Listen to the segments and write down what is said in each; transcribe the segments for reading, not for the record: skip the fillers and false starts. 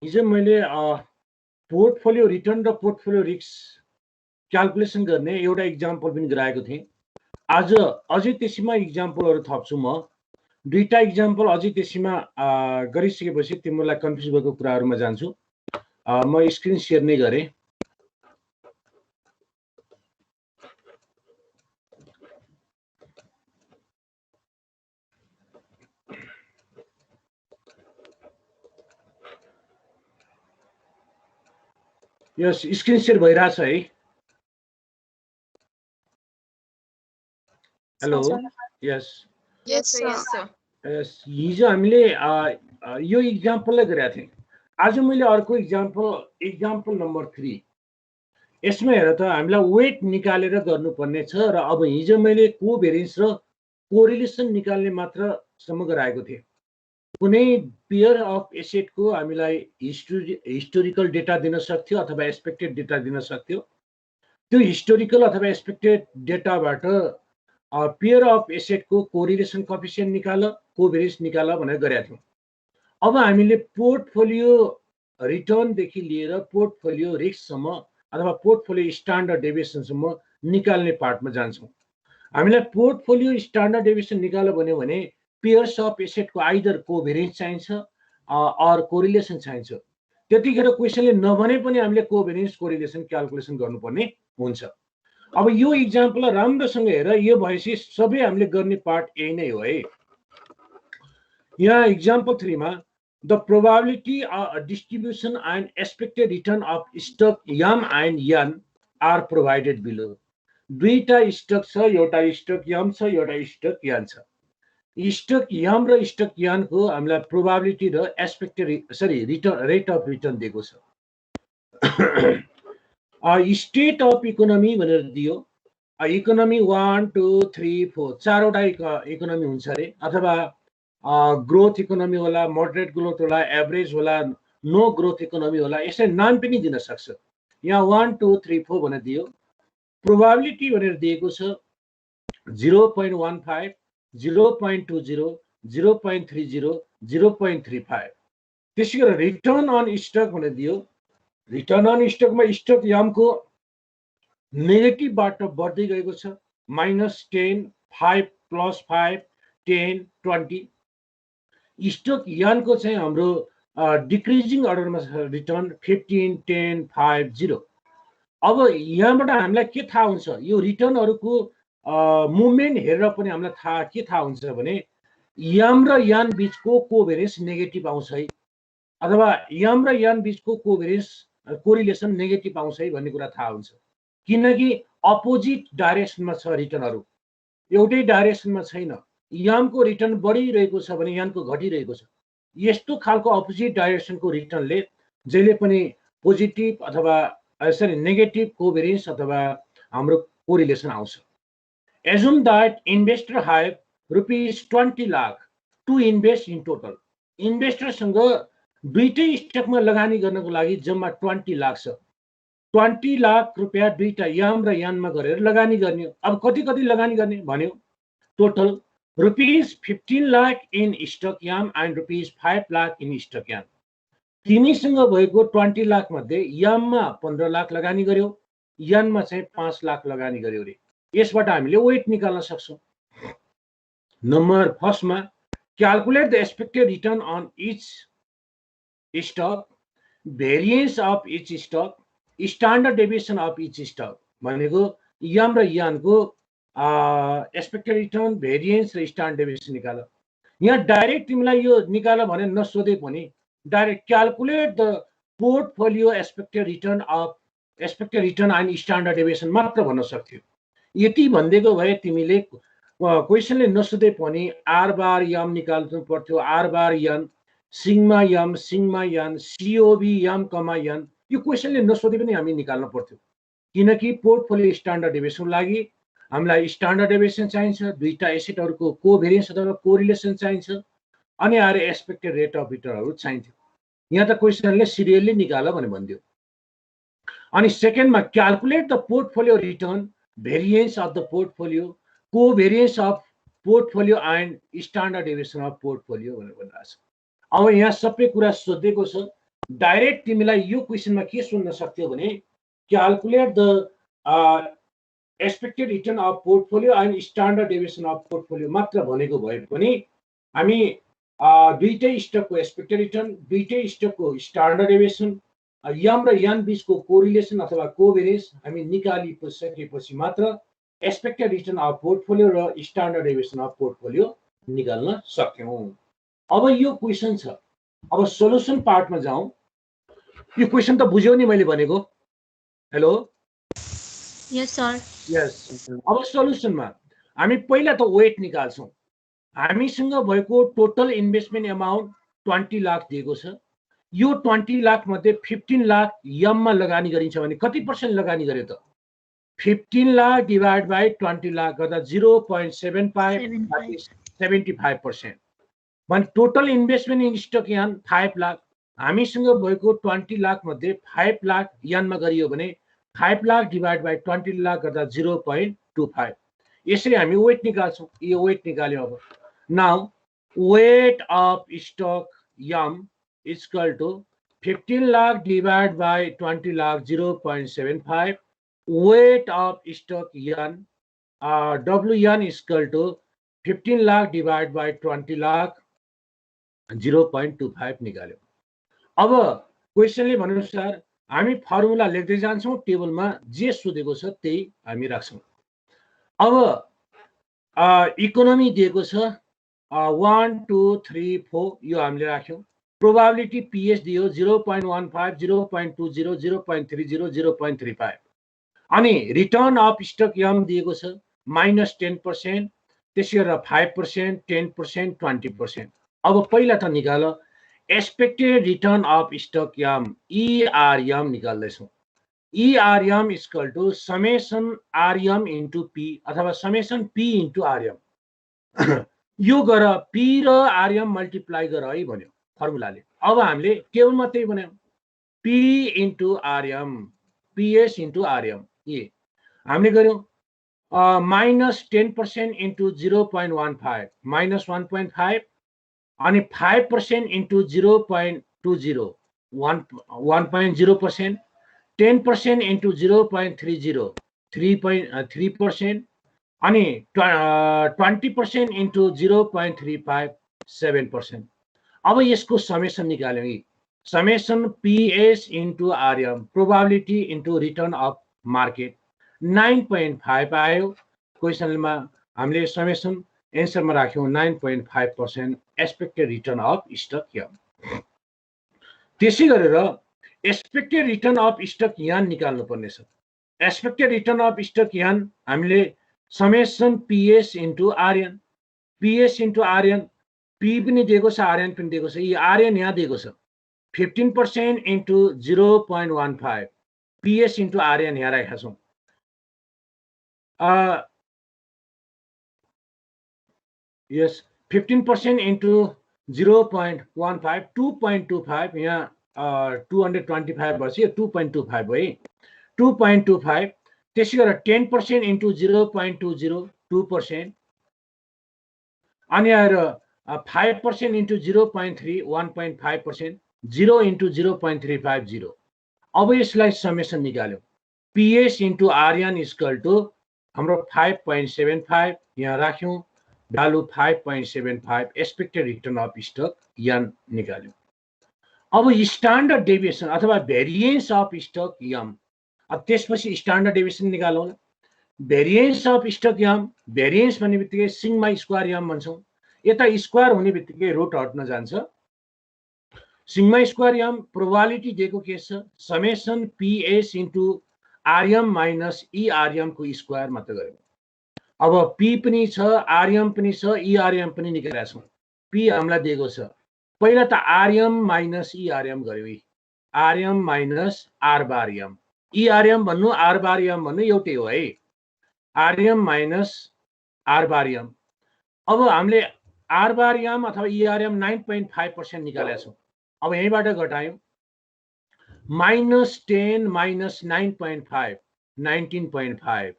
हिजो मैले portfolio return र पोर्टफोलियो रिस्क क्याल्कुलेसन गर्ने एउटा इक्जाम्पल पनि गराएको थिएँ। आज अझै त्यसैमा इक्जाम्पलहरू थप्छु म। दुईटा इक्जाम्पल अझै त्यसैमा गरिसकेपछि तिमीलाई कन्फ्युज भएको कुराहरूमा जान्छु। म स्क्रिन सेयर नै गरेँ। यस स्क्रिन सेयर भइरहेछ है? हेलो, यस यस। हिजो हामीले यो इक्जाम्पललाई गरेका थियौँ। आज मैले अर्को इक्जाम्पल नम्बर 3। यसमा हेर त हामीलाई वेट निकालेर गर्नुपर्ने छ र अब हिजो मैले कोभेरियन्स र कोरिलेसन निकाल्ने मात्रसम्म गराएको थिएँ। कुनै पेयर अफ एसेटको हामीलाई हिस्टोरिकल डेटा दिन सक्थ्यो अथवा एक्सपेक्टेड डेटा दिन सक्थ्यो। त्यो हिस्टोरिकल अथवा एक्सपेक्टेड डेटाबाट पेयर अफ एसेटको कोरिलेसन कोएफिसिएन्ट निकाल, कोभेरियन्स निकाल भनेर गरेका थियौँ। अब हामीले पोर्टफोलियो रिटर्नदेखि लिएर पोर्टफोलियो रिस्कसम्म अथवा पोर्टफोलियो स्ट्यान्डर्ड डेभिएसनसम्म निकाल्ने पार्टमा जान्छौँ। हामीलाई पोर्टफोलियो स्ट्यान्डर्ड डेभिएसन निकाल्यो भने पेयर्स अफ एसेटको आइदर कोभेरियन्स चाहिन्छ अर कोरिलेसन चाहिन्छ। त्यतिखेर क्वेसनले नभने पनि हामीले कोभेरियन्स कोरिलेसन क्याल्कुलेसन गर्नुपर्ने हुन्छ। अब यो इक्जाम्पललाई राम्रोसँग हेर। यो भएपछि सबै हामीले गर्ने पार्ट यही नै हो है। यहाँ इक्जाम्पल 3 मा the probability distribution and expected return of stock M and N are provided below. दुईटा स्टक छ, एउटा स्टक यम छ, एउटा स्टक यन छ। स्टक यम र स्टक यनको हामीलाई प्रोबेबिलिटी र expected return rate of return दिएको छ। स्टेट अफ इकोनोमी भनेर दियो। इकोनोमी 1 2 3 4 चारवटा इकोनोमी हुन्छ अरे, अथवा ग्रोथ इकोनोमी होला, मोडरेट ग्रोथ होला, एभरेज होला, नो ग्रोथ इकोनोमी होला, यसै नाम पनि दिन सक्छ। यहाँ 1 2 3 4 भनेर दियो। प्रोबेबिलिटी भनेर दिएको छ 0.15 0.20 0.30 0.35। त्यसै गरी रिटर्न अन स्टक भनेर दियो। रिटर्न अन स्टकमा स्टक यमको नेगेटिभबाट बढ्दै गएको छ, -10 5 +5 10 20। स्टक यनको चाहिँ हाम्रो डिक्रिजिङ अर्डरमा छ, रिटर्न 15 10 5 0। अब यहाँबाट हामीलाई के थाहा हुन्छ? यो रिटर्नहरूको मुभमेन्ट हेरेर पनि हामीलाई के थाहा हुन्छ भने यम र यन बीचको कोभेरियन्स नेगेटिभ आउँछ है, अथवा यम र यन बीचको कोभेरियन्स कोरिलेसन नेगेटिभ आउँछ है भन्ने कुरा थाहा हुन्छ। किनकि अपोजिट डाइरेक्सनमा छ रिटर्नहरू, एउटै डाइरेक्सनमा छैन। यमको रिटर्न बढिरहेको छ भने यनको घटिरहेको छ। यस्तो खालको अपोजिट डाइरेक्सनको रिटर्नले जहिले पनि पोजिटिभ अथवा नेगेटिभ कोभेरियन्स अथवा हाम्रो कोरिलेसन आउँछ। Assume that investor have ₹20 lakh to invest in total. इन्भेस्टरसँग दुईटै स्टकमा लगानी गर्नको लागि जम्मा 20 लाख छ। 20 लाख रुपियाँ दुईटा यम र यनमा गरेर लगानी गर्ने। अब कति कति लगानी गर्ने भन्यो? Total ₹15 lakh in stock M and ₹5 lakh in stock यम। तिमीसँग भएको 20 लाख मध्ये यममा 15 लाख लगानी गर्यो, यनमा चाहिँ 5 लाख लगानी गर्यो रे। यसबाट हामीले वेट निकाल्न सक्छौँ। नम्बर फर्स्टमा calculate the expected return on each stock, variance of each stock, standard deviation of each stock भनेको यम र यनको एक्सपेक्टेड रिटर्न, भेरिएन्स र स्ट्यान्डर्ड डेभिएसन निकाल। यहाँ डाइरेक्ट तिमीलाई यो निकाल भने नसोधे पनि direct calculate the portfolio expected return and standard deviation मात्र भन्न सक्थ्यो। यति भनिदिएको भए तिमीले क्वेसनले नसोधे पनि आर बार यम निकाल्नु पर्थ्यो, आर बार यन, सिग्मा यम, सिओबी यम कमा यन। यो क्वेसनले नसोधे पनि हामी निकाल्न पर्थ्यो। किनकि पोर्टफोलियो स्ट्यान्डर्ड डेभिएसन लागि हामीलाई स्ट्यान्डर्ड डेभिएसन चाहिन्छ, दुईटा एसेटहरूको कोभेरियन्स अथवा कोरिलेसन चाहिन्छ, अनि आएर एक्सपेक्टेड रेट अफ रिटर्नहरू चाहिन्थ्यो। यहाँ त क्वेसनले सिरियल्ली निकाल भने भनिदियो। अनि सेकेन्डमा calculate the portfolio return, variance of the portfolio, covariance of portfolio and standard deviation of portfolio भनेर भनिरहेको छ। अब यहाँ सबै कुरा सोधेको छ। डाइरेक्ट तिमीलाई यो क्वेसनमा के सुन्न सक्थ्यो भने calculate the expected return of portfolio and standard deviation of portfolio मात्र भनेको भए पनि हामी दुईटै स्टकको एक्सपेक्टेड रिटर्न दुईटै स्टकको स्ट्यान्डर्ड डेभिएसन यम र यान बीचको कोरिलेसन अथवा कोभेरियन्स हामी निकालिसकेपछि मात्र एक्सपेक्टेड रिटर्न अफ पोर्टफोलियो र स्ट्यान्डर्ड डेभिएसन अफ पोर्टफोलियो निकाल्न सक्यौं। अब यो क्वेसन छ, अब सोलुसन पार्टमा जाउँ। यो क्वेसन त बुझ्यौ नि मैले भनेको? हेलो, यस सर। यस। अब सोलुसनमा हामी पहिला त वेट निकाल्छौँ। हामीसँग भएको टोटल इन्भेस्टमेन्ट अमाउन्ट 20 लाख दिएको छ। यो 20 लाख मध्ये 15 लाख यममा लगानी गरिन्छ भने कति पर्सेन्ट लगानी गर्यो त? 15 लाख डिवाइड बाई 20 लाख गर्दा 0.75 75%। भने टोटल इन्भेस्टमेन्ट इन स्टक यान 5 लाख। हामीसँग भएको 20 लाख मध्ये 5 लाख यानमा गरियो भने 5 लाख डिवाइड बाई 20 लाख गर्दा 0.25। यसरी हामी वेट निकाल्छौँ। यो वेट निकाल्यो। अब नाउ वेट अफ स्टक यम is equal to 15 lakh divided by 20 lakh 0.75. Weight of stock yan WN is equal to 15 lakh divided by 20 lakh 0.25 निकाल्यो। अब क्वेसनले भनेअनुसार हामी फर्मुला लेख्दै जान्छौँ, टेबलमा जे सोधेको छ त्यही हामी राख्छौँ। अब इकोनोमी दिएको छ 1 2 3 4 यो हामीले राख्यौँ। प्रोबेबिलिटी पीएस दियो 0.15 0.20 0.30 0.35। अनि रिटर्न अफ स्टक यम दिएको छ -10%, त्यसै गरेर 5%, 10%, 20%। अब पहिला त निकाल expected return of stock M ERM निकाल्दैछौँ। ERM is equal to summation RM into P अथवा समेसन P इन्टु RM। यो गर P र RM मल्टिप्लाई गर है भन्यो फर्मुलाले। अब हामीले टेबलमा त्यही बनायौँ, P into RM PS into RM। ए हामीले गर्यौँ -10% इन्टु 0.15 -1.5 अनि 5% इन्टु 0.20 1.0%, 10% इन्टु 0.30 3% अनि 20% इन्टु 0.35 7%। अब यसको समेसन निकाल्यौँ। Summation PS into RM probability into return of market 9.5 आयो। क्वेसनमा हामीले समेसन एन्सरमा राख्यौँ 9.5% एक्सपेक्टेड रिटर्न अफ स्टक यम। त्यसै गरेर एक्सपेक्टेड रिटर्न अफ स्टक यान निकाल्नु पर्ने छ। एक्सपेक्टेड रिटर्न अफ स्टक यान हामीले summation PS into RN PS into RN P पनि दिएको छ, RN पनि दिएको छ। यो RN यहाँ दिएको छ 15% इन्टु 0.15 PS इन्टु RN यहाँ राखेका छौँ। यस 15% इन्टु 0.15 2.25 यहाँ 225 भएपछि यो 2.25 भयो है 2.25। त्यसै गरेर 10% इन्टु 0.20 2% अनि आएर 5% इन्टु 0.3 1.5% 0 इन्टु 0.35 0। अब यसलाई समेसन निकाल्यौँ। PS into RN is equal to हाम्रो 5.75 यहाँ राख्यौँ। Value 5.75 expected return of stock M निकाल्यौँ। अब स्ट्यान्डर्ड डेभिएसन अथवा भेरिएन्स अफ स्टक यम। अब त्यसपछि स्ट्यान्डर्ड डेभिएसन निकालौँ। Variance of stock M, variance भन्ने बित्तिकै सिग्मा स्क्वायर यम भन्छौँ। यता स्क्वायर हुने बित्तिकै रुट हट्न जान्छ। सिग्मा स्क्वायर यम प्रोबेबिलिटी दिएको के छ summation PS into RM minus ERM को स्क्वायर मात्र गर्यौँ। अब P पनि छ, RM पनि छ, ERM पनि निकालेका छौँ। P हामीलाई दिएको छ, पहिला त RM माइनस ERM गर्यौँ। RM माइनस R बार M, ERM भन्नु R बार M भन्नु एउटै हो है। RM माइनस R बार M। अब हामीले R बार M अथवा ERM 9.5% निकालेका छौँ। अब यहीँबाट घटायौँ -10 minus 9.5 19.5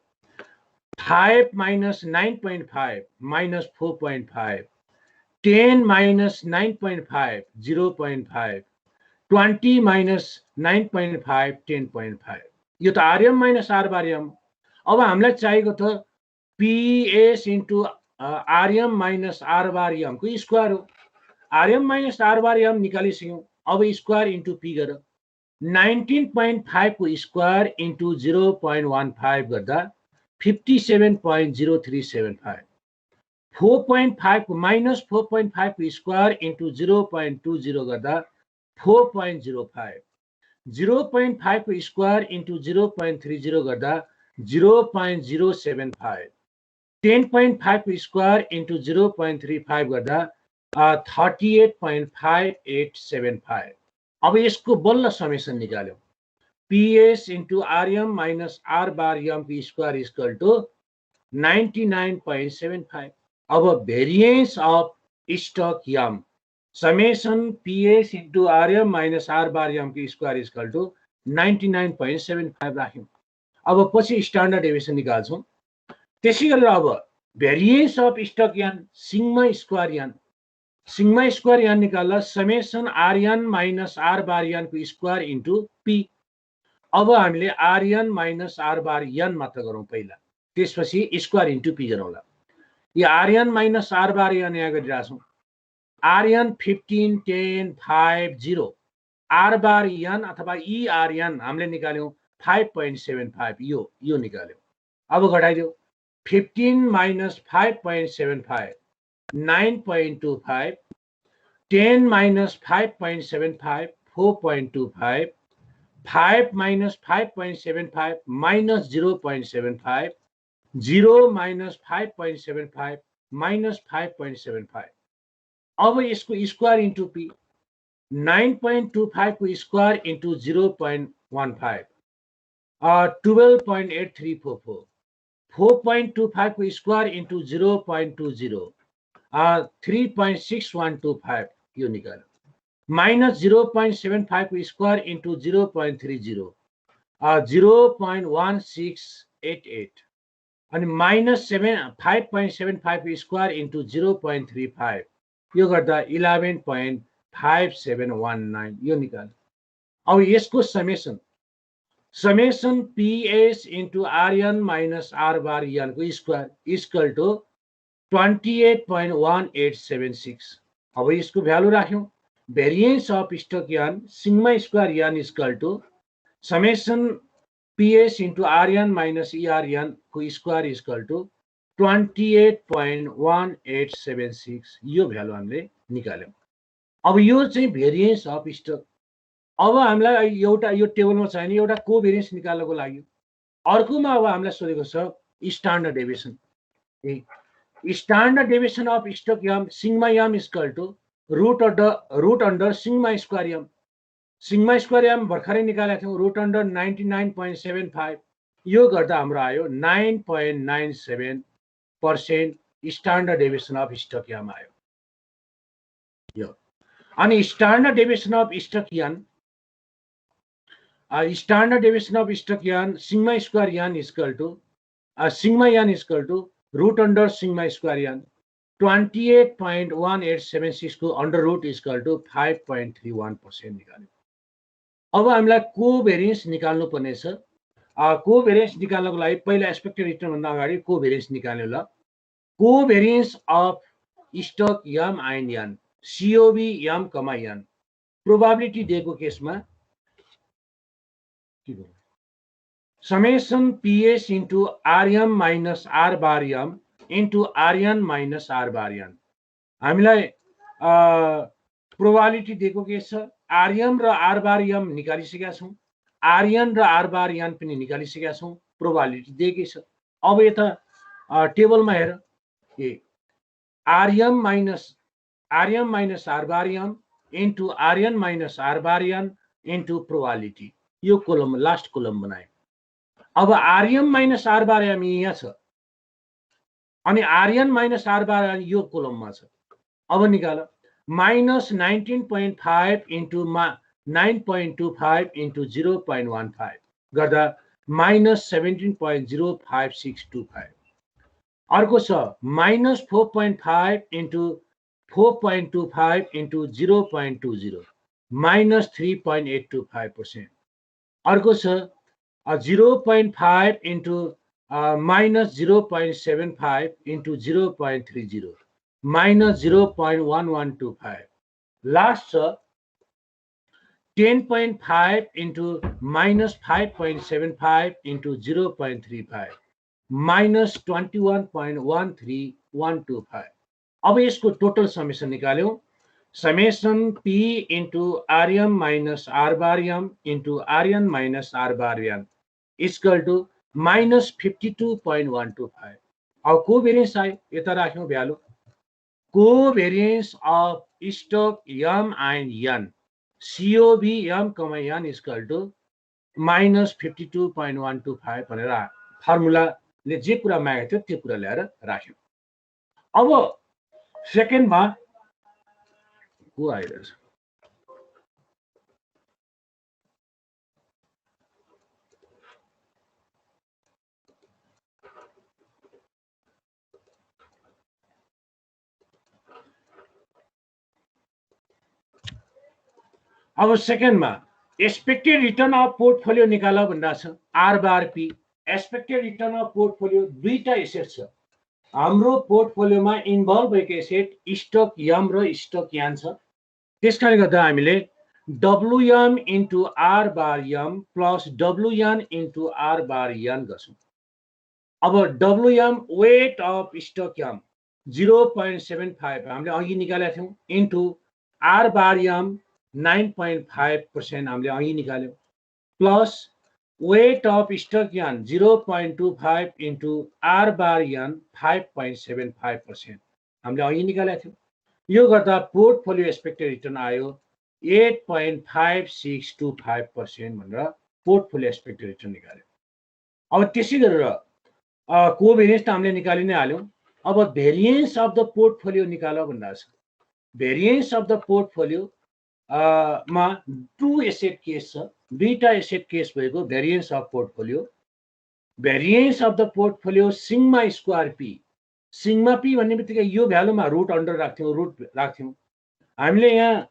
5 minus 9.5 minus 4.5 10 minus 9.5 0.5 20 minus 9.5 10.5 यो त RM minus R bar M. अब हामीलाई चाहिएको थ PS into RM minus R bar M को स्क्वायर हो। RM minus R bar M निकालिसक्यौँ। अब स्क्वायर इन्टु पी गर 19.5 को स्क्वायर इन्टु 0.15 गर्दा 57.0375। 4.5 को माइनस 4.5 को स्क्वायर इन्टु 0.20 गर्दा 4.05। 0.5 को स्क्वायर इन्टु 0.30 गर्दा 0.075। 10.5 को स्क्वायर इन्टु 0.35 गर्दा 38.5875। अब यसको बल्ल समेसन निकाल्यौँ। PS into RM minus R bar M को स्क्वायर इक्वल टु 99.75। अब variance of stock M summation PS into RM minus R bar M को स्क्वायर इक्वल टु 99.75 राख्यौँ। अब पछि स्ट्यान्डर्ड डेभिएसन निकाल्छौँ। त्यसै गरेर अब variance of stock N sigma square N निकाल्दा summation RN minus R bar N को स्क्वायर इन्टु पी। अब हामीले RN minus R bar N मात्र गरौँ पहिला, त्यसपछि स्क्वायर इन्टु पी गरौँला। यो RN minus R bar N यहाँ गरिरहेछौँ। आरएन 15 10 5 0 आर बार एन अथवा इआरएन हामीले निकाल्यौँ 5.75 यो निकाल्यौँ। अब घटाइदियो 15 minus 5.75 9.25 10 minus 5.75 4.25 5 minus 5.75 minus 0.75 0 minus 5.75 minus 5.75। अब यसको स्क्वायर इन्टु पी 9.25 को स्क्वायर इन्टु 0.15 12.8344 4.25 को स्क्वायर इन्टु 0.20 3.6125 यो निकाल्यो। माइनस 0.75 को स्क्वायर इन्टु 0.30 0.1688 अनि माइनस 5.75 को स्क्वायर इन्टु 0.35 यो गर्दा 11.5719 यो निकाल्यो। अब यसको summation PS into RN minus R bar N को स्क्वायर इक्वल टु 28.1876। अब यसको भ्यालु राख्यौँ। Variance of stock N sigma square N equal to summation PS into RN minus ERN को स्क्वायर इक्वल टु 28.1876 यो भ्यालु हामीले निकाल्यौँ। अब यो चाहिँ भेरिएन्स अफ स्टक। अब हामीलाई एउटा यो टेबलमा छैन, एउटा कोभेरिएन्स निकाल्नको लागि अर्कोमा अब हामीलाई सोधेको छ standard deviation. Standard deviation of stock M sigma M equal to root under sigma square M. सिग्मा स्क्वायर यम भर्खरै निकालेको थियौँ रुट अन्डर 99.75 यो गर्दा हाम्रो आयो 9.97% स्ट्यान्डर्ड डेभिएसन अफ स्टक यम आयो यो। अनि standard deviation of stock N standard deviation of stock N sigma square N equal to root under sigma square N 28.1876 को अन्डर रुट इक्वल टु 5.31% निकाल्यो। अब हामीलाई कोभेरिएन्स निकाल्नु पर्ने छ। कोभेरिएन्स निकाल्नको लागि पहिला एक्सपेक्टेड रिटर्न भन्दा अगाडि कोभेरिएन्स निकाल्नु ल। कोभेरिएन्स अफ स्टक यम आइन यान सिओबी यम कमा यान प्रोबेबिलिटी दिएको केसमा summation PS into RM minus R bar M into RN minus R bar N हामीलाई प्रोबेबिलिटी दिएको के छ आरएम र आर बार एम निकालिसकेका छौँ, आरएन र आर बार एन पनि निकालिसकेका छौँ, प्रोबेबिलिटी दिएकै छ। अब यता टेबलमा हेर RM minus R bar M into RN minus R bar N into probability यो कोलम लास्ट कोलम बनाए। अब RM minus R bar M यहाँ छ अनि RN minus R bar N यो कोलममा छ। अब निकाल माइनस 19.5 इन्टु 9.25 इन्टु 0.15 गर्दा माइनस 17.05625। अर्को छ माइनस 4.5 इन्टु 4.25 इन्टु 0.20 माइनस 3.825%. अर्को छ 0.5 into minus 0.75 into 0.30 minus 0.1125. Last 10.5 into minus 5.75 into 0.35 minus 21.13125. अब यसको टोटल समेसन निकाल्यौं. Summation P into Rm minus R bar m into Rn minus R bar n is equal to minus 52.125. अब covariance आयो, यता राख्यौं value. Covariance of stock m and n, COB m, n is equal to minus 52.125 भनेर फर्मुलाले जे कुरा मागेको थियो त्यो कुरा ल्याएर राख्यौं. अब सेकेन्डमा को आइरहेछ? अब सेकेन्डमा एक्सपेक्टेड रिटर्न अफ पोर्टफोलियो निकाल भन्दा छ. Are bar P expected return of portfolio दुईटा एसेट छ हाम्रो पोर्टफोलियोमा. इन्भल्भ भएको एसेट स्टक यम र स्टक यान छ. त्यसकारणले गर्दा हामीले WM into R bar M plus WN into R bar N गर्छौं. अब WM weight of stock M 0.75 हामीले अघि निकालेका थियौं into R bar M 9.5% हामीले अघि निकाल्यौं plus weight of stock N 0.25 into R bar N 5.75% हामीले अघि निकालेका थियौं. यो गर्दा पोर्टफोलियो एक्सपेक्टेड रिटर्न आयो 8.5625% भनेर पोर्टफोलियो एक्सपेक्टेड रिटर्न निकाल्यो. अब त्यसै गरेर कोभेरियन्स त हामीले निकालि नै हाल्यौं. अब भेरिएन्स अफ द पोर्टफोलियो निकाल भन्दा छ. भेरिएन्स अफ द पोर्टफोलियो मा टु एसेट केस छ. दुईटा एसेट केस भएको variance of portfolio. Variance of the portfolio sigma square P. Sigma P भन्ने बित्तिकै यो भ्यालुमा रुट अन्डर राख्थ्यौं. हामीले यहाँ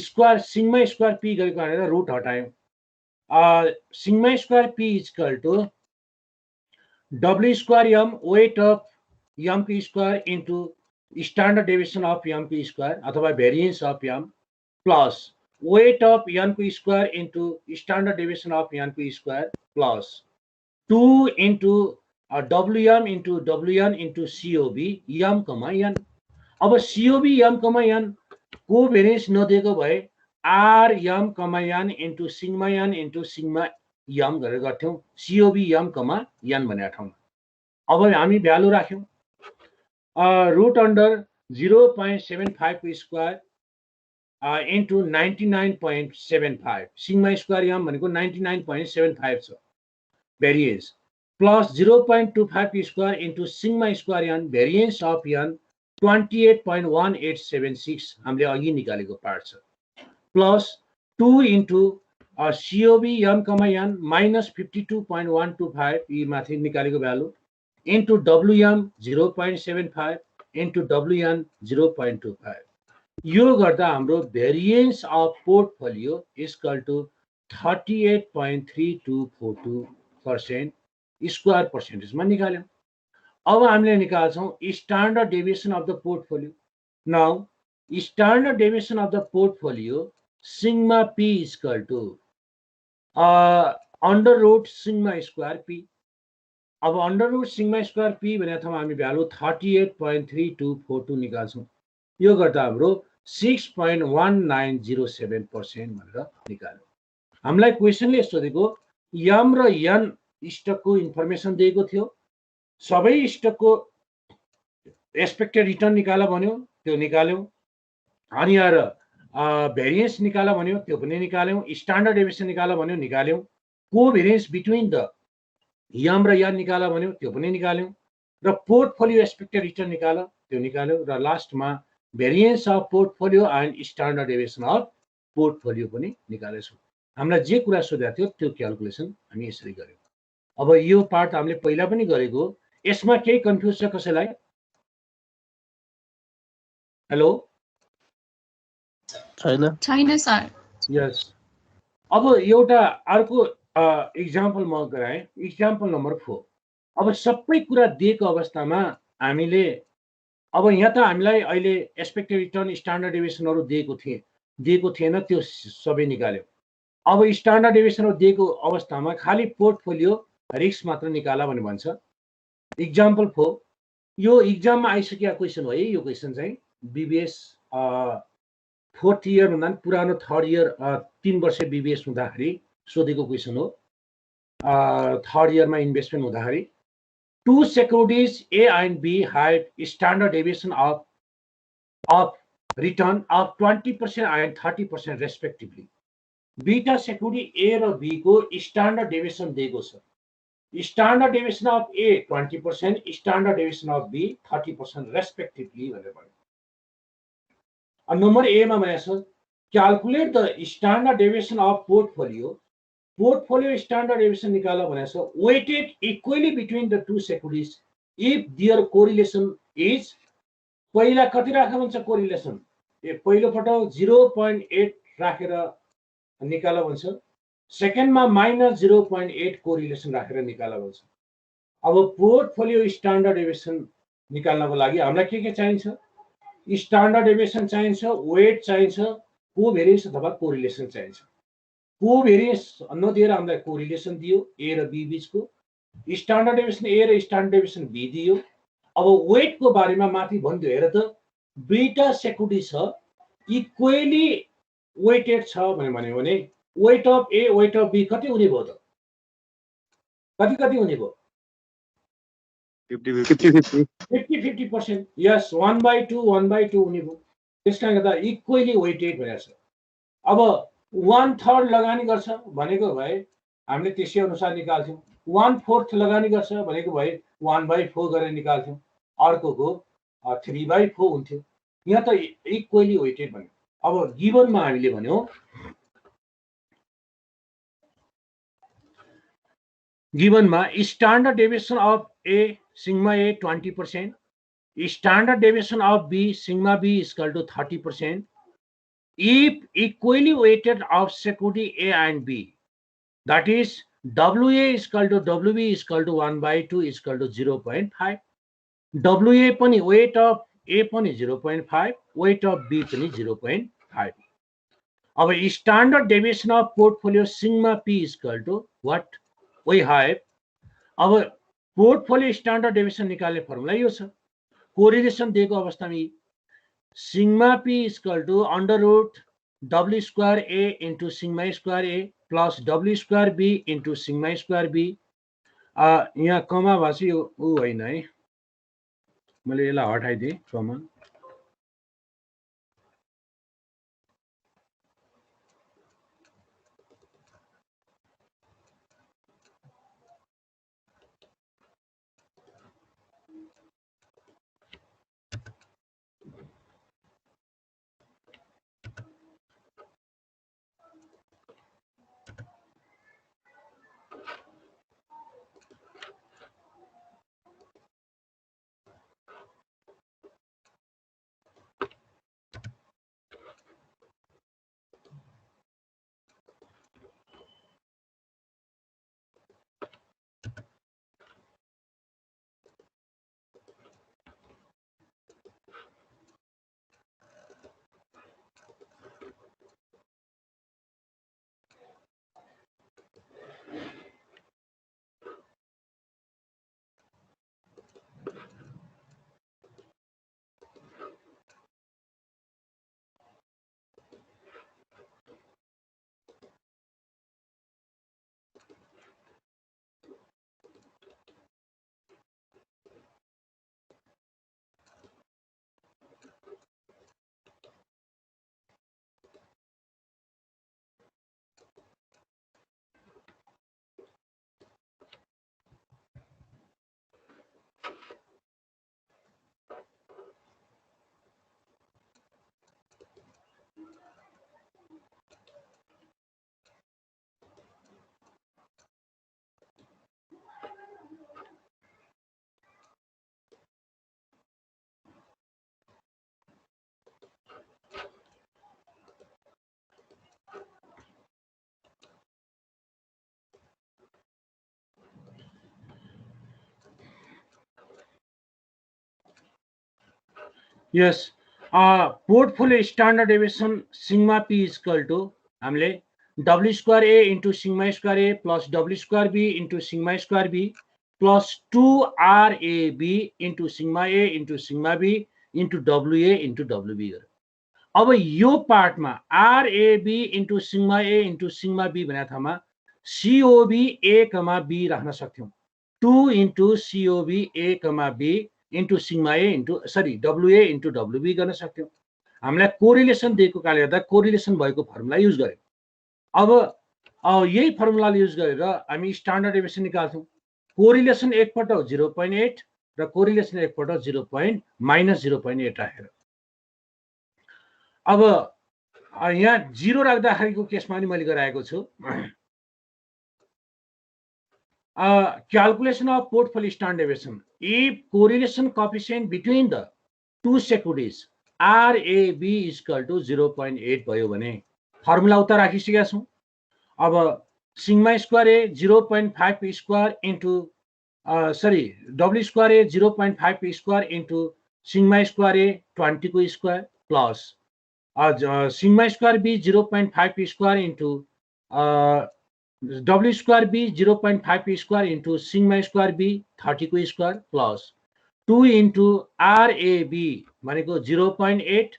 स्क्वायर सिग्मा स्क्वायर पी गरेको भनेर रुट हटायौं. Sigma square P is equal to W square M weight of M को square into standard deviation of M को स्क्वायर अथवा variance of M plus weight of N को square into standard deviation of N को square plus 2 into WM into WN into COB M, N. अब COB M, N कोभेरियन्स नदिएको भए R M, N into sigma N into sigma M गरेर गर्थ्यौं. COB M, N भनेर ठाउँमा. अब हामी value राख्यौं. Root under 0.75 को square into 99.75. Sigma square M भनेको 99.75 छ variance plus 0.25 square into sigma square n variance of n 28.1876 हामीले अघि निकालेको पार्ट छ. plus 2 into COB M, N minus 52.125 यी माथि निकालेको value into WM 0.75 into WN 0.25. यो गर्दा हाम्रो variance of portfolio is equal to 38.3242% square पर्सेन्टेजमा निकाल्यौं. अब हामीले निकाल्छौं standard deviation of the portfolio. Now standard deviation of the portfolio sigma P is equal to under root sigma square P. अब under root sigma square P भनेको ठाउँमा हामी value 38.3242 निकाल्छौं. यो गर्दा हाम्रो 6.1907% भनेर निकाल्यौं. हामीलाई क्वेशनले सोधेको एम र एन स्टकको इन्फर्मेसन दिएको थियो. सबै स्टकको एक्सपेक्टेड रिटर्न निकाल भन्यो, त्यो निकाल्यौं. अनि यार भेरिएन्स निकाल भन्यो, त्यो पनि निकाल्यौं. स्ट्यान्डर्ड डेभिएसन निकाल भन्यो, निकाल्यौं. कोभेरिएन्स बिट्विन द एम र एन निकाल भन्यो, त्यो पनि निकाल्यौं. र पोर्टफोलियो एक्सपेक्टेड रिटर्न निकाल, त्यो निकाल्यौं. र लास्टमा variance of portfolio and standard deviation of portfolio पनि निकालेछौं. हामीलाई जे कुरा सोधेको थियो त्यो क्याल्कुलेसन हामी यसरी गर्यौं. अब यो पार्ट हामीले पहिला पनि गरेको. यसमा केही कन्फ्युज छ कसैलाई? हेलो छैन सर। यस। अब एउटा अर्को इक्जाम्पल म गराएँ, इक्जाम्पल नम्बर 4। अब सबै कुरा दिएको अवस्थामा हामीले अब यहाँ त हामीलाई अहिले एक्सपेक्टेड रिटर्न स्ट्यान्डर्ड डेभिएसनहरू दिएको थिएन, त्यो सबै निकाल्यो। अब स्ट्यान्डर्ड डेभिएसनहरू दिएको अवस्थामा खालि पोर्टफोलियो रिस्क मात्र निकाला भनेर भन्छ। इक्जाम्पल 4 यो इक्जाममा आइसकेको क्वेसन हो है। यो क्वेसन चाहिँ बिबिएस 4th इयर भन्दा पनि पुरानो 3rd इयर 3 वर्ष बिबिएस हुँदाखेरि सोधेको क्वेसन हो। 3rd इयरमा इन्भेस्टमेन्ट हुँदाखेरि two securities A and B had standard deviation of return of 20% and 30% respectively. Beta security A र B को standard deviation दिएको छ। Standard deviation of A 20%, standard deviation of B 30% respectively भनेर भन्यो। Number A मा भनेको छ calculate the standard deviation of portfolio standard deviation निकाला भनेको छ weighted equally between the two securities if their correlation is पहिला कति राख्नु भन्छ कोरिलेसन पहिलो पटक 0.8 राखेर निकाला भन्छ। सेकेन्डमा -0.8 कोरिलेसन राखेर निकाला भन्छ। अब पोर्टफोलियो स्ट्यान्डर्ड डेभिएसन निकाल्नको लागि हामीलाई के चाहिन्छ? स्ट्यान्डर्ड डेभिएसन चाहिन्छ, वेट चाहिन्छ, कोभेरियन्स अथवा कोरिलेसन चाहिन्छ। कोभेरियन्स नदिएर हामीलाई कोरिलेसन दियो ए र बी बीचको, स्ट्यान्डर्ड डेभिएसन ए र स्ट्यान्डर्ड डेभिएसन बी दियो। अब वेटको बारेमा माथि भनिदियो हेर त, बीटा सेक्युरिटी छ इक्वली वेटेड छ भन्यो भने weight of A weight of B कति हुने भयो त? कति हुने भयो? 50-50%। यस 1/2 1/2 हुने भयो। त्यसकारण गर्दा इक्वली वेटेड भनेको छ। अब 1/3 लगानी गर्छ भनेको भए हामीले त्यसै अनुसार निकाल्थ्यौँ। 1/4 लगानी गर्छ भनेको भए 1/4 गरेर निकाल्थ्यौँ। अर्कोको 3/4 हुन्थ्यो। यहाँ त इक्वली वेटेड भन्यो। अब गिभनमा हामीले भन्यो गिभनमा standard deviation of A sigma A 20%, standard deviation of B sigma B equal to 30%, if equally weighted of security A and B, that is WA is equal to WB is equal to 1/2 is equal to 0.5. WA पनि weight of A पनि 0.5, weight of B पनि 0.5. अब standard deviation of portfolio sigma P is equal to what we have. अब portfolio standard deviation निकाल्ने formula यो छ। Correlation दिएको अवस्थामा sigma P is equal to under root W square A into sigma square A plus W square B into sigma square B। यहाँ कमा भाषी ऊ होइन है, मैले यसलाई हटाइदिएँ कमा। यस portfolio standard deviation sigma P equal to हामीले W square A into sigma square A plus W square B into sigma square B plus 2RAB into sigma A into sigma B into WA into WB गऱ्यो। अब यो पार्टमा RAB into sigma A into sigma B भनेको ठाउँमा COB A, B राख्न सक्थ्यौँ। 2 into COB A, B into sigma A into WA into WB गर्न सक्थ्यौँ। हामीलाई कोरिलेसन दिएको कारणले गर्दा कोरिलेसन भएको फर्मुला युज गर्यौँ। अब यही फर्मुला युज गरेर हामी स्ट्यान्डर्ड डेभिएसन निकाल्छौँ। कोरिलेसन एकपल्ट 0.8 र कोरिलेसन एकपल्ट -0.8 राखेर। अब यहाँ 0 राख्दाखेरिको केसमा नि मैले गराएको छु। Calculation of portfolio standard deviation. If correlation coefficient between the two securities RAB is equal to 0.8 भयो भने फर्मुला उता राखिसकेका छौँ। अब sigma square A 0.5 square into W square A 0.5 square into sigma square A 20 को square plus sigma square B 0.5 square into W square B 0.5 square into sigma square B 30 को square plus 2 into RAB भनेको 0.8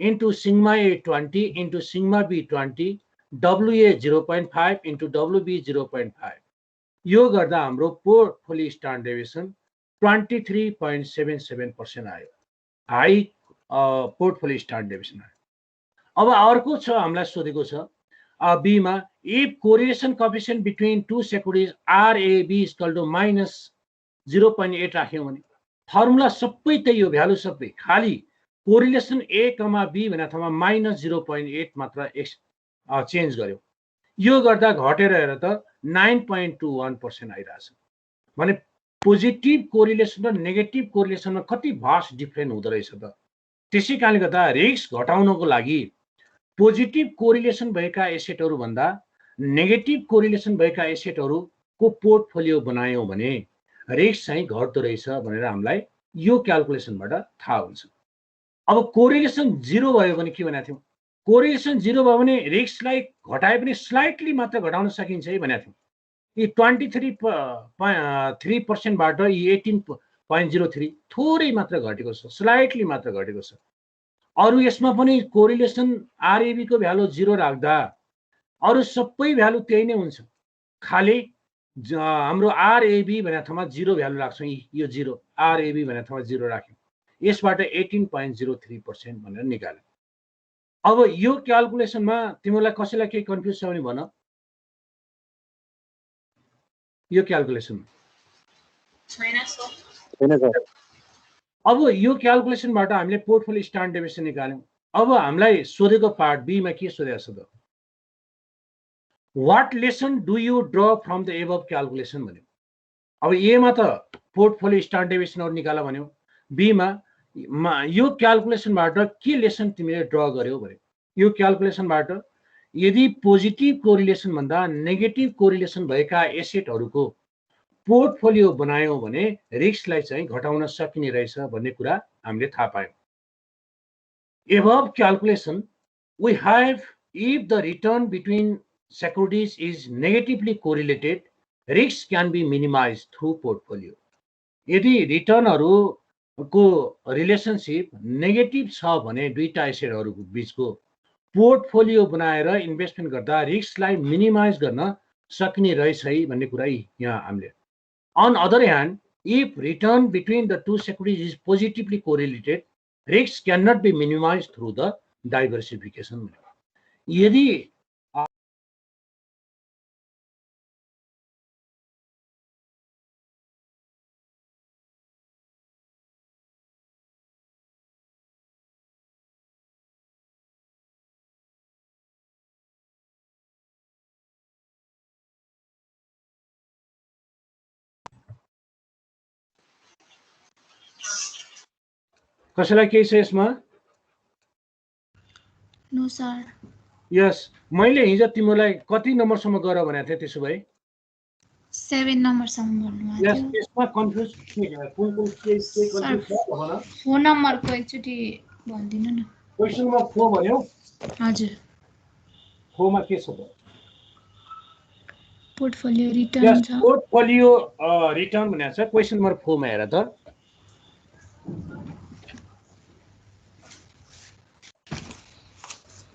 into sigma A 20 into sigma B 20 WA 0.5 into WB 0.5 यो गर्दा हाम्रो portfolio standard deviation 23.77% आयो। High portfolio standard deviation आयो। अब अर्को छ हामीलाई सोधेको छ बी मा if correlation coefficient between two securities RAB is equal to -0.8 राख्यौँ भने फर्मुला सबै त्यही हो, भ्यालु सबै, खाली कोरिलेसन A, B भन्ने ठाउँमा -0.8 मात्र चेन्ज गर्यो। यो गर्दा घटेर हेर त 9.21% आइरहेछ। भने पोजिटिभ कोरिलेसन र नेगेटिभ कोरिलेसनमा कति भास्ट डिफरेन्ट हुँदो रहेछ त। त्यसै कारणले गर्दा रिस्क घटाउनको लागि पोजिटिभ कोरिलेसन भएका एसेटहरू भन्दा नेगेटिभ कोरिलेसन भएका एसेटहरूको पोर्टफोलियो बनायौँ भने रिस्क चाहिँ घट्दो रहेछ भनेर हामीलाई यो क्याल्कुलेसनबाट थाहा हुन्छ। अब कोरिलेसन 0 भयो भने के भनेको थियौँ? कोरिलेसन 0 भयो भने रिस्कलाई घटाए पनि स्लाइटली मात्र घटाउन सकिन्छ है भनेको थियौँ। यी 23% बाट 18.03 थोरै मात्र घटेको छ, स्लाइटली मात्र घटेको छ। अरु यसमा पनि कोरिलेसन RAB को भ्यालु 0 राख्दा अरु सबै भ्यालु त्यही नै हुन्छ, खाली हाम्रो RAB भन्ने ठाउँमा 0 भ्यालु राख्छौँ। यो 0 RAB भन्ने ठाउँमा 0 राख्यौँ, यसबाट 18.03% भनेर निकाल्यौँ। अब यो क्याल्कुलेसनमा तिमीलाई कसैलाई केही कन्फ्युज छ भने भन। यो क्याल्कुलेसन छैन सर। अब यो क्याल्कुलेसनबाट हामीले पोर्टफोलियो स्ट्यान्डर्ड डेभिएसन निकाल्यौँ। अब हामीलाई सोधेको पार्ट बी मा के सोधेको छ त? What lesson do you draw from the above calculation भन्यो। अब ए मा त पोर्टफोलियो स्ट्यान्डर्ड डेभिएसनहरु निकाल भन्यो, बी मा यो क्याल्कुलेसनबाट के लेसन तिमीले ड्र गर्यौ भन्यो। यो क्याल्कुलेसनबाट यदि पोजिटिभ कोरिलेसन भन्दा नेगेटिभ कोरिलेसन भएका एसेटहरुको पोर्टफोलियो बनायौं भने रिस्कलाई चाहिँ घटाउन सकिने रहेछ भन्ने कुरा हामीले थाहा पायौं। Above calculation, we have if the return between securities is negatively correlated, risk can be minimized through portfolio. यदि रिटर्नहरुको रिलेशनशिप नेगेटिभ छ भने दुईटा एसेटहरुको बीचको पोर्टफोलियो बनाएर इन्भेस्टमेन्ट गर्दा रिस्कलाई मिनिमाइज गर्न सकिने रहेछ है भन्ने कुरा यहाँ हामीले। On other hand, if return between the two securities is positively correlated, risks cannot be minimized through the diversification. यदि कसैलाई केही छ यसमा? No sir. यस, मैले हिजो तिमीलाई कति नम्बरसम्म गर भनेको थिएँ त्यसो भए? 7 नम्बरसम्म भन्नुभएको यस थियो यसमा कन्फ्युज कुन कुन के कन्फ्युज छ भन फोन नम्बरको एकचोटि भनिदिनु न क्वेशन नम्बर 4 भन्यो हजुर 4 मा के छ त पोर्टफोलियो रिटर्न यस छ पोर्टफोलियो रिटर्न भनेको छ क्वेशन नम्बर 4 मा हेर त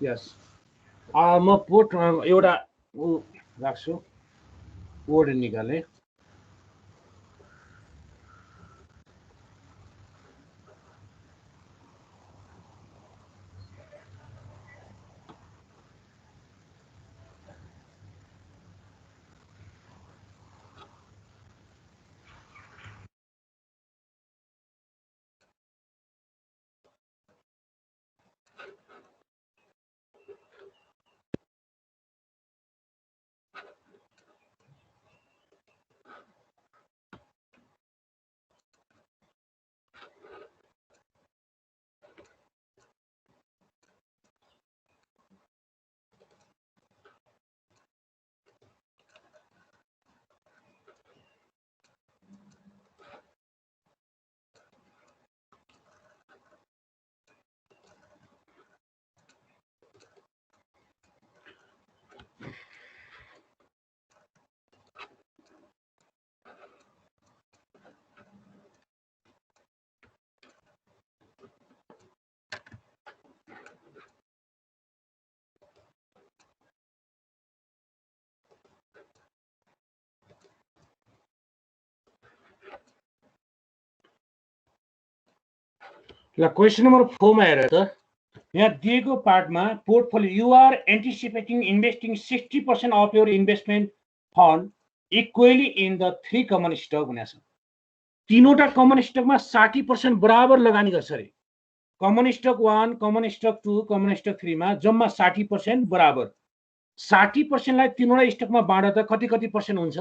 यस म पोर्ट एउटा राख्छु वर्ड निकाले ल क्वेशन नम्बर 4 मा हेर त यहाँ दिएको पार्टमा portfolio you are anticipating investing 60% of your investment fund equally in the 3 common stock भनेको छ तीनवटा कमन स्टकमा 60% बराबर लगानी गर्छ रे common stock 1 common stock 2 common stock 3 मा जम्मा 60% बराबर 60% लाई तीनवटा स्टकमा बाँड्दा त कति पर्सेन्ट हुन्छ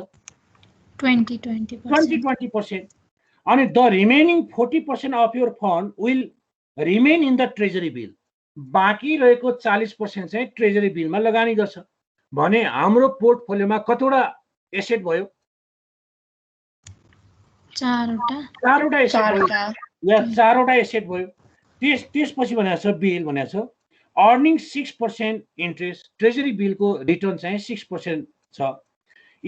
20% अनि the remaining 40% of your fund will remain in the treasury bill बाँकी रहेको 40% चाहिँ ट्रेजरी बिलमा लगानी गर्छ भने हाम्रो पोर्टफोलियोमा कतिवटा एसेट भयो चारवटा एसेट भयो या चारवटा एसेट भयो त्यसपछि भनेको छ बिल भनेको छ अर्निङ 6% इन्ट्रेस्ट ट्रेजरी बिलको रिटर्न चाहिँ 6% छ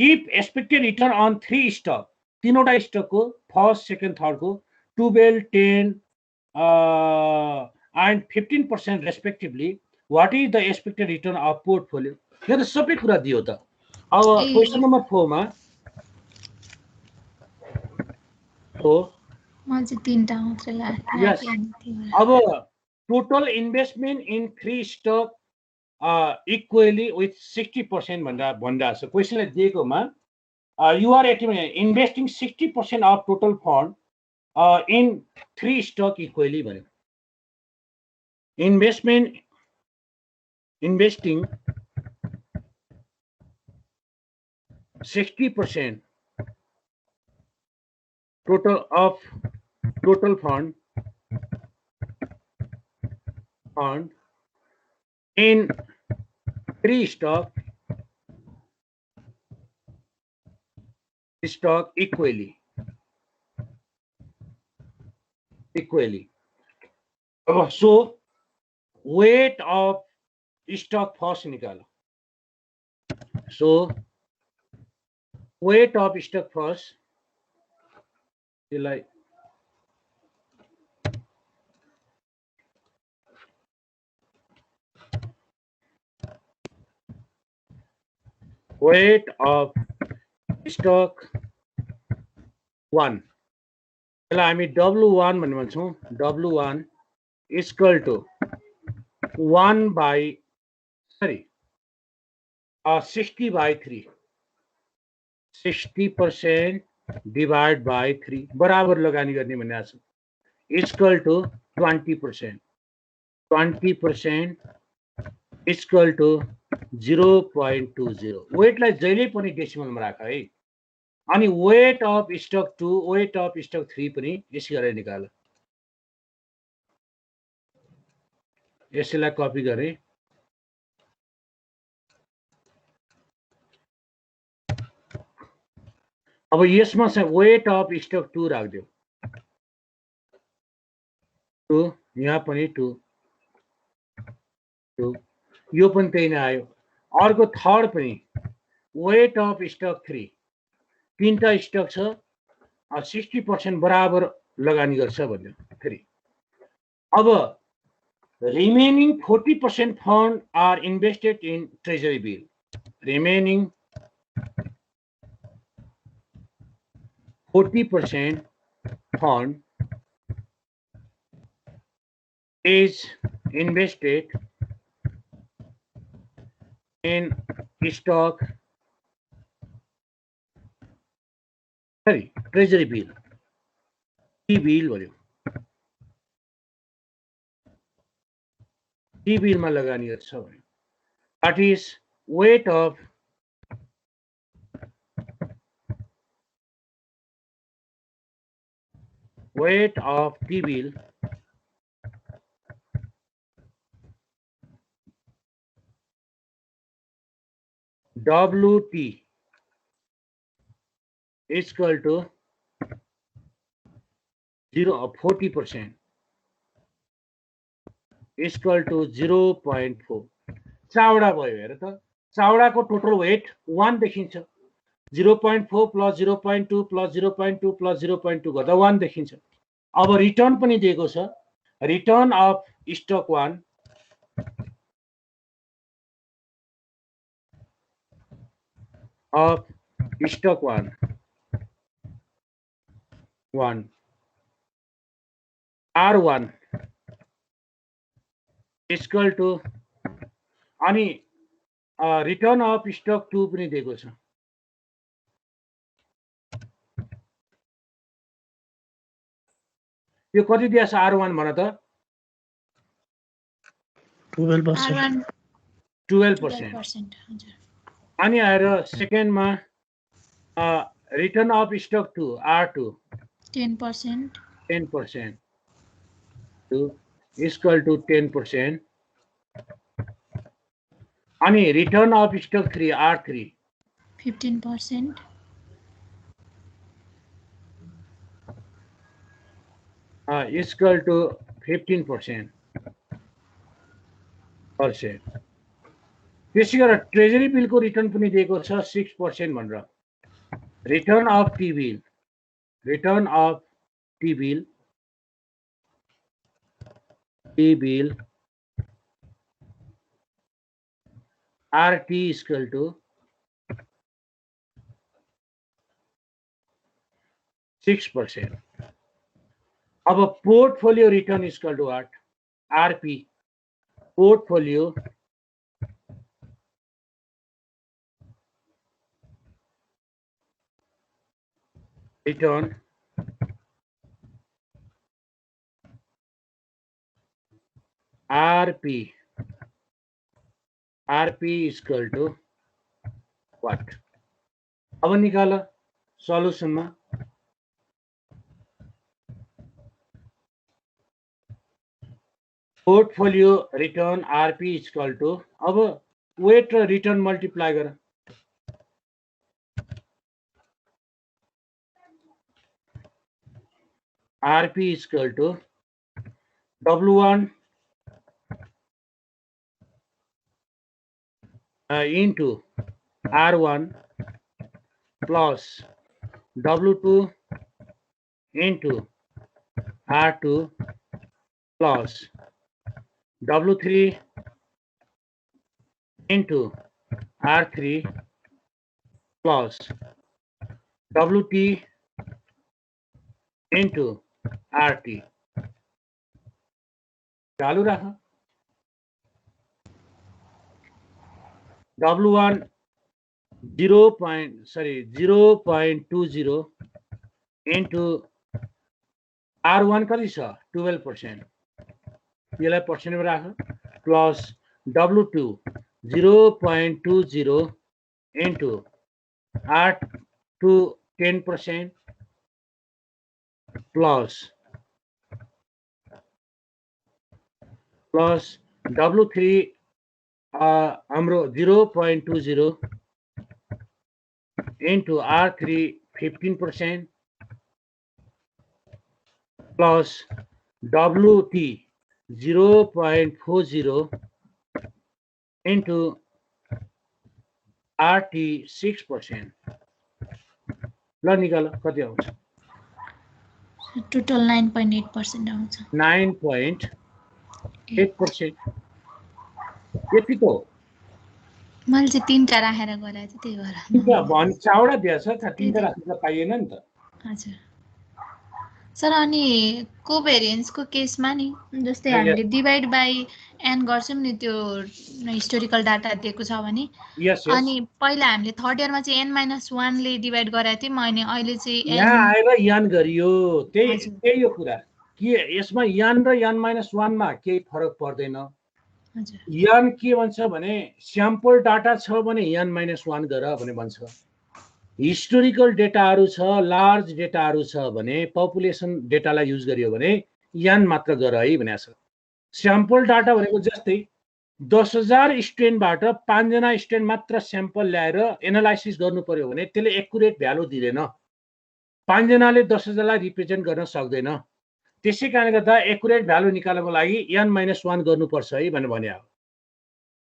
if expected return on 3 stock तीनवटा स्टकको फर्स्ट सेकेन्ड थर्डको 12 10 and 15% respectively what is the expected return of portfolio यहाँ त सबै कुरा दियो त अब क्वेशन नम्बर 4 मा हो म चाहिँ तीनटा मात्र लाग्यो अब total investment in 3 stock equally with 60% भन्दा छ क्वेशनले दिएकोमा you are investing 60% of total fund in 3 stock equally भन्यो investing 60% total fund in 3 stock equally so weight of stock first निकालो so weight of stock first त्यसलाई weight of stock 1 त्यसलाई हामी W1 भन्ने भन्छौं W1 equal to 1 by 60 by 3 60% divide by 3 बराबर लगानी गर्ने भन्ने छ equal to 20% 20% equal to 0.20 weight लाई जहिले पनि डेसिमलमा राख है अनि weight of stock 2 weight of stock 3 पनि यसै गरेर निकाल यसैलाई कपी गरे अब यसमा चाहिँ वेट अफ स्टक 2 राख्दियो 2 यहाँ पनि 2 2 यो पनि त्यही नै आयो अर्को थर्ड पनि वेट अफ स्टक 3 तीनटा स्टक छ 60% बराबर लगानी गर्छ भन्यो 3 अब remaining 40% fund are invested in treasury bill remaining 40% fund is invested in stock treasury bill T-bill भन्यो T-bill मा लगानी गर्छ भन्यो that is weight of T-bill WT is equal to 40% is equal to 0.4 Chavda भयो हेर त चावडाको टोटल वेट 1 देखिन्छ 0.4 plus 0.2 plus 0.2 plus 0.2 गर्दा 1 देखिन्छ अब रिटर्न पनि दिएको छ return of stock 1 of stock 1 R1 is equal to अनि रिटर्न अफ स्टक 2 पनि दिएको छ यो कति दिएछ R1 भन त 12% 12% अनि आएर सेकेन्डमा return of stock 2 R2 10% 2 is equal to 10% अनि return of stock 3 R3 15% is equal to 15%. त्यसै गरेर ट्रेजरी बिलको रिटर्न पनि दिएको छ 6% भनेर return of T bill RT is equal to 6%. अब portfolio return is equal to what? RP portfolio return RP is equal to what? अब निकाल सल्युसनमा portfolio return RP is equal to अब वेट र रिटर्न मल्टिप्लाई गर RP is equal to W1 into R1 plus W2 into R2 plus W3 into R3 plus WT into RT चालू रहा W1 0.20 into R1 कति छ 12% यसलाई पर्सेन्टमा राख plus W2 0.20 into R2 10% plus W3 हाम्रो 0.20 into R3 15% plus WT 0.40 into RT 6%. ल निकाल कति आउँछ? टोटल 9.8% आउँछ। 9.8%। यति त हो। मैले चाहिँ 3टा राखेर गरे चाहिँ त्यही भएर। भन 4वटा दिएछ त 3टा राखेर पाइएन नि त। हजुर सर, अनि कोभेरियन्सको केसमा नि जस्तै हामीले डिभाइड बाइ एन गर्छौँ नि, त्यो हिस्टोरिकल डाटा दिएको छ भने, अनि पहिला हामीले थर्ड इयरमा चाहिँ n-1 ले डिभाइड गराएको थियौँ, अनि अहिले चाहिँ यहाँ आएर n गरियो। त्यही हो कुरा कि यसमा n र n-1 मा केही फरक पर्दैन। n के भन्छ भने स्याम्पल डाटा छ भने n-1 गर भने भन्छ। हिस्टोरिकल डेटाहरू छ, लार्ज डेटाहरू छ भने, पपुलेसन डेटालाई युज गरियो भने n मात्र गर है भनेको छ। स्याम्पल डाटा भनेको जस्तै 10,000 स्टुडेन्टबाट 5 जना स्टुडेन्ट मात्र स्याम्पल ल्याएर एनालाइसिस गर्नु पर्यो भने त्यसले एक्युरेट भ्यालु दिँदैन। 5 जनाले 10,000लाई रिप्रेजेन्ट गर्न सक्दैन। त्यसै कारणले गर्दा एक्युरेट भ्यालु निकाल्नको लागि n-1 गर्नुपर्छ है भनेर भने हो।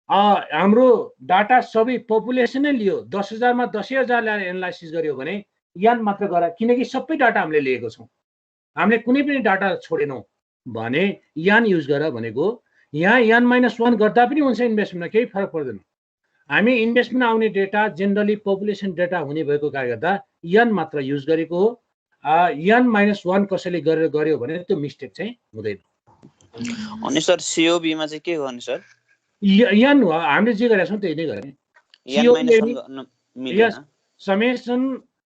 हाम्रो डाटा सबै पपुलेसनै लियो, 10,000 मा 10,000 ल्याएर एनालाइसिस गर्यो भने n मात्र गर, किनकि सबै डाटा हामीले लिएको छौँ, हामीले कुनै पनि डाटा छोडेनौँ भने n युज गर भनेको। यहाँ n-1 गर्दा पनि हुन्छ इन्भेस्टमेन्टमा, केही फरक पर्दैन। हामी इन्भेस्टमेन्ट आउने डेटा जेनरली पपुलेसन डेटा हुने भएको कारणले गर्दा n मात्र युज गरेको हो। n-1 कसैले गरेर गर्यो भने त्यो मिस्टेक चाहिँ हुँदैन। अनि सर COB मा चाहिँ के गर्ने सर? n हो, हामीले जे गरेका छौँ त्यही नै गर्ने। Summation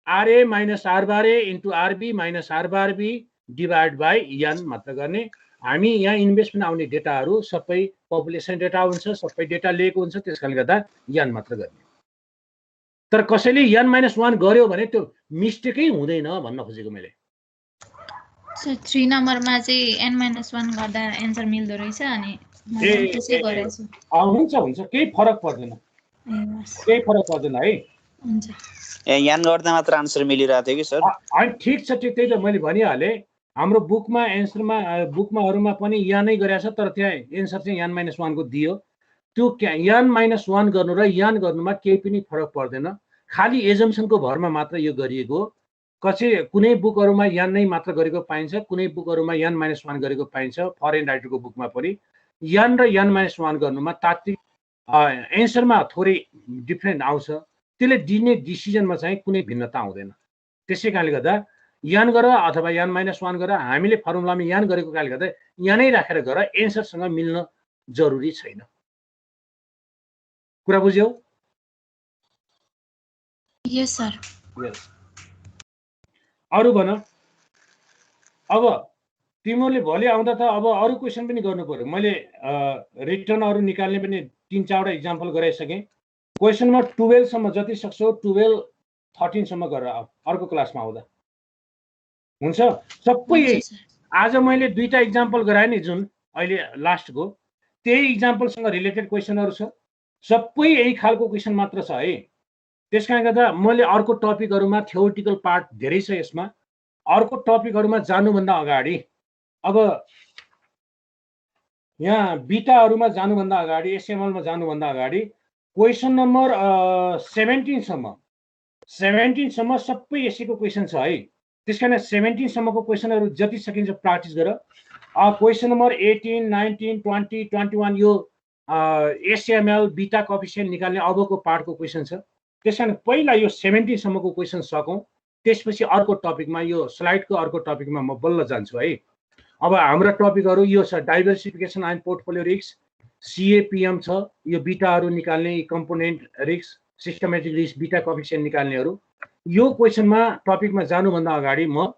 RA minus R bar A into RB minus R bar B divide by n मात्र गर्ने। हामी यहाँ इन्भेस्टमेन्ट आउने डेटाहरू सबै पपुलेसन डेटा हुन्छ, सबै डेटा लिएको हुन्छ, त्यस कारणले गर्दा n मात्र गर्ने। तर कसैले n-1 गर्यो भने त्यो मिस्टेकै हुँदैन भन्न खोजेको मैले। सर 3 नम्बरमा चाहिँ n-1 गर्दा एन्सर मिल्दो रहेछ, अनि मैले त्यसै गरेको छु। हुन्छ, केही फरक पर्दैन, केही फरक पर्दैन है। हुन्छ n गर्दा मात्र आन्सर मिलिरहेको थियो कि सर? ठिक छ, त्यही त मैले भनिहालेँ। हाम्रो बुकमा बुकमाहरुमा पनि n नै गरेको छ, तर त्यहाँ एन्सर चाहिँ n-1 को दियो। त्यो n-1 गर्नु र n गर्नुमा केही पनि फरक पर्दैन, खाली एजम्पसनको भरमा मात्र यो गरिएको। कुनै बुकहरुमा n नै मात्र गरेको पाइन्छ, कुनै बुकहरुमा n-1 गरेको पाइन्छ। फरेन राइटरको बुकमा पनि n र n-1 गर्नुमा तात्विक एन्सरमा थोरै डिफरेन्ट आउँछ। त्यसले दिने डिसिजनमा चाहिँ कुनै भिन्नता आउँदैन। त्यसै कारणले गर्दा n गर अथवा n-1 गर, हामीले फर्मुलामा n गरेको कारणले गर्दा n नै राखेर गर, एन्सरसँग मिल्न जरुरी छैन। कुरा बुझ्यौ? यस सर। अरु भन। अब तिमीले भोलि आउँदा त अब अरु क्वेशन पनि गर्नु पर्यो। मैले रिटर्नहरु निकाल्ने पनि 3-4 वटा एक्जाम्पल गराइसके। क्वेशन नम्बर 12 सम्म जति सक्छौ 12-13 सम्म गरेर आऊ अर्को क्लासमा आउँदा। हुन्छ? सबै आज मैले 2टा एक्जाम्पल गराए नि, जुन अहिले लास्टको त्यही एक्जाम्पलसँग रिलेटेड क्वेशनहरु छ। सबै यही खालको क्वेशन मात्र छ है। त्यसकारणले गर्दा मैले अर्को टपिकहरुमा थ्योरेटिकल पार्ट धेरै छ यसमा। अर्को टपिकहरुमा जानुभन्दा अगाडि, अब यहाँ बीटाहरुमा जानुभन्दा अगाडि, एसएमएल मा जानुभन्दा अगाडि क्वेशन नम्बर 17 सम्म सबै यसैको क्वेशन छ है। त्यसकारण 17 सम्मको क्वेशनहरु जति सकिन्छ प्र्याक्टिस गर। क्वेशन नम्बर 18, 19, 20, 21 यो एसएमएल बीटा कोएफिसिएन्ट निकाल्ने अबको पार्टको क्वेशन छ। त्यसकारण पहिला यो 17 सम्मको क्वेशन सकौं, त्यसपछि अर्को टपिकमा, यो स्लाइडको अर्को टपिकमा म बल्ल जान्छु है। अब हाम्रो टपिकहरु यो छ diversification and portfolio risk, CAPM छ, यो बीटाहरु निकाल्ने, component risk, systematic risk, beta coefficient निकाल्नेहरु। यो क्वेशनमा टपिकमा जानुभन्दा अगाडि म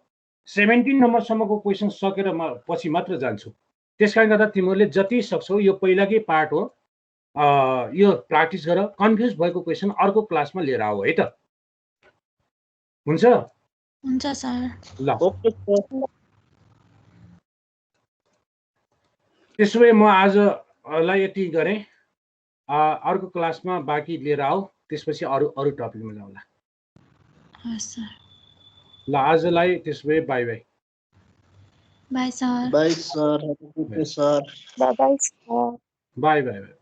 17 नम्बरसम्मको क्वेशन सकेर म पछि मात्र जान्छु। त्यसकारण गर्दा तिमीहरूले जति सक्छौ यो पहिलाकै पार्ट हो, यो प्र्याक्टिस गर। कन्फ्युज भएको क्वेशन अर्को क्लासमा लिएर आऊ है त। हुन्छ? हुन्छ सर। ल त्यसो भए म आजलाई यति गरेँ। अर्को क्लासमा बाँकी लिएर आऊ, त्यसपछि अरु टपिकमा जाउँला। हस् सर। ल आजलाई त्यसो भए by by by sir Bye, sir. Have a good day, sir. Bye bye, sir. By by